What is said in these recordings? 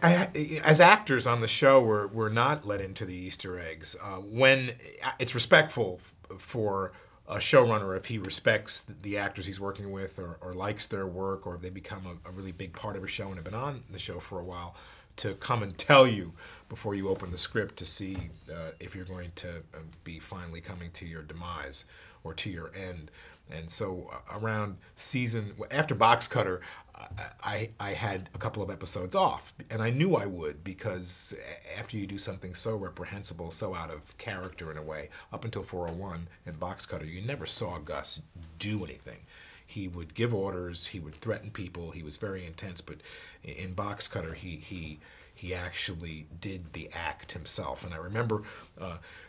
as actors on the show, we're not let into the Easter eggs. When it's respectful for a showrunner, if he respects the actors he's working with, or likes their work, or if they become a really big part of a show and have been on the show for a while, to come and tell you before you open the script to see if you're going to be finally coming to your demise or to your end. And so around after Box Cutter, I had a couple of episodes off, and I knew I would, because after you do something so reprehensible, so out of character in a way, up until 401 and Box Cutter, you never saw Gus do anything. He would give orders, he would threaten people, he was very intense, but in Box Cutter, he actually did the act himself. And I remember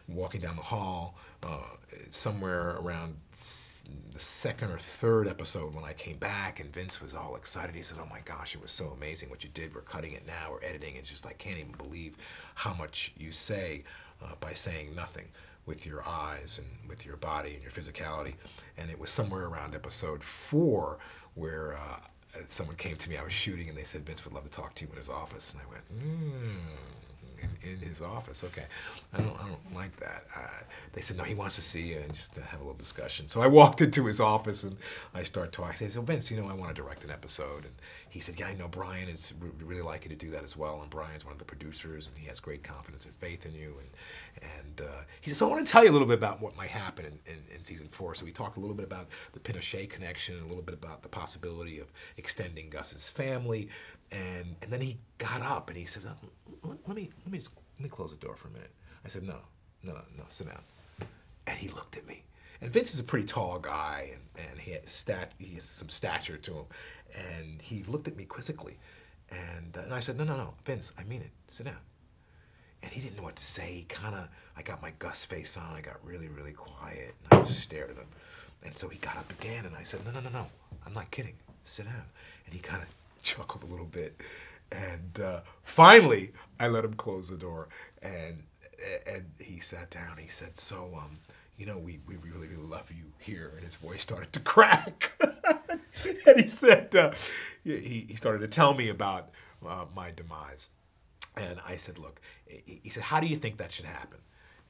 walking down the hall somewhere around the second or third episode when I came back, and Vince was all excited. He said, "Oh my gosh, it was so amazing what you did. We're cutting it now, we're editing. It's just, I can't even believe how much you say by saying nothing with your eyes and with your body and your physicality." And it was somewhere around episode 4 where someone came to me. I was shooting, and they said, "Vince would love to talk to you in his office." And I went, in his office, okay. I don't like that. They said, "No, he wants to see you and just have a little discussion." So I walked into his office and I started talking. I said, "So Vince, I want to direct an episode." And he said, "Yeah, I know Brian is really like you to do that as well. And Brian's one of the producers, and he has great confidence and faith in you." And he said, "So I want to tell you a little bit about what might happen in season 4." So we talked a little bit about the Pinochet connection, and a little bit about the possibility of extending Gus's family. And then he got up and he says, let me close the door for a minute." I said, no, sit down. And he looked at me. And Vince is a pretty tall guy, and he has some stature to him. And he looked at me quizzically. And I said, no, Vince, I mean it. Sit down. And he didn't know what to say. I got my Gus face on. I got really, really quiet. And I just stared at him. And so he got up again, and I said, no, I'm not kidding. Sit down. And he kind of chuckled a little bit. And finally, I let him close the door, and he sat down. He said, "So, we really, really love you here." And his voice started to crack. And he said, he started to tell me about my demise. And I said, "Look," he said, "how do you think that should happen?"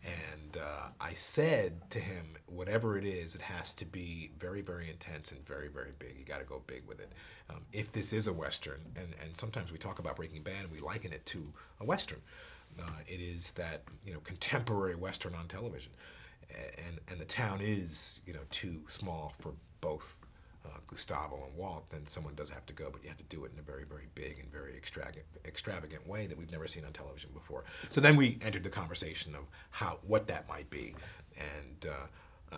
And I said to him, "Whatever it is, it has to be very, very intense and very, very big. You got to go big with it. If this is a Western," and sometimes we talk about Breaking Bad and we liken it to a Western. It is that contemporary Western on television, and the town is too small for both Gustavo and Walt. Then someone does have to go, but you have to do it in a very, very big and very extravagant way that we've never seen on television before. So then we entered the conversation of what that might be, and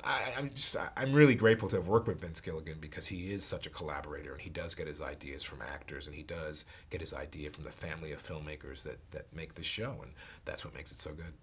I'm really grateful to have worked with Vince Gilligan, because he is such a collaborator, and he does get his ideas from actors, and he does get his idea from the family of filmmakers that make the show, and that's what makes it so good.